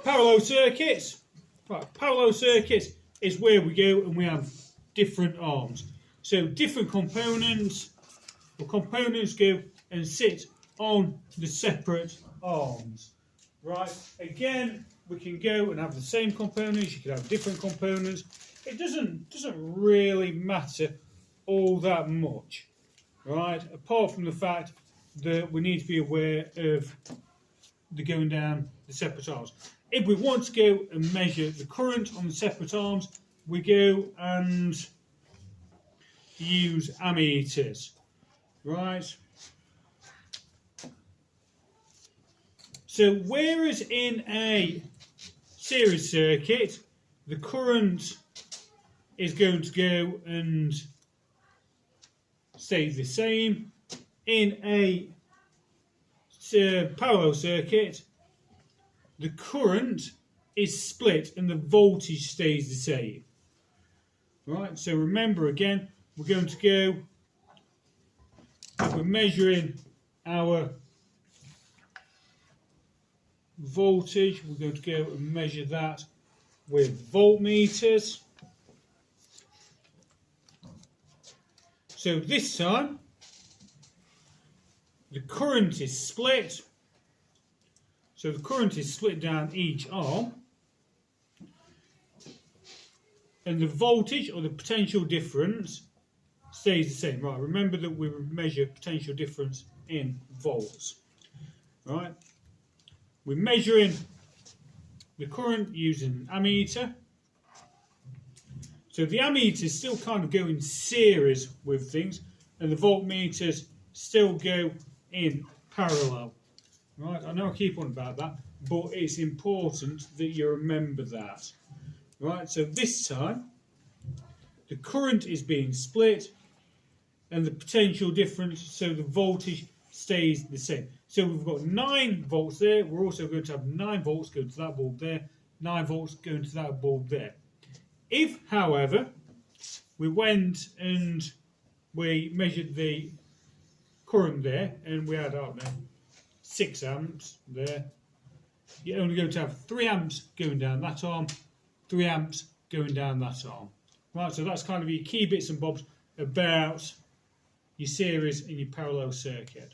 parallel circuits. Right, parallel circuits is where we go and we have different arms. So different components, or components go and sit on the separate arms. Right, again, we can go and have the same components, you can have different components. It doesn't really matter all that much, right? Apart from the fact that we need to be aware of the going down the separate arms. If we want to go and measure the current on the separate arms, we go and use ammeters, right? So whereas in a series circuit, the current is going to go and stay the same, in a parallel circuit, the current is split and the voltage stays the same. Right, so remember again, we're going to go, we're measuring our voltage, we're going to go and measure that with voltmeters. So this time, the current is split. So the current is split down each arm. And the voltage, or the potential difference, stays the same. Right, remember that we measure potential difference in volts. Right, we're measuring the current using an ammeter. So the ammeters still kind of go in series with things, and the voltmeters still go in parallel. Right, I know I keep on about that, but it's important that you remember that. Right, so this time, the current is being split, and the potential difference, so the voltage stays the same. So we've got 9 volts there, we're also going to have 9 volts going to that bulb there, 9 volts going to that bulb there. If, however, we went and we measured the current there, and we had, I don't know, 6 amps there, you're only going to have 3 amps going down that arm, 3 amps going down that arm. Right, so that's kind of your key bits and bobs about your series and your parallel circuit.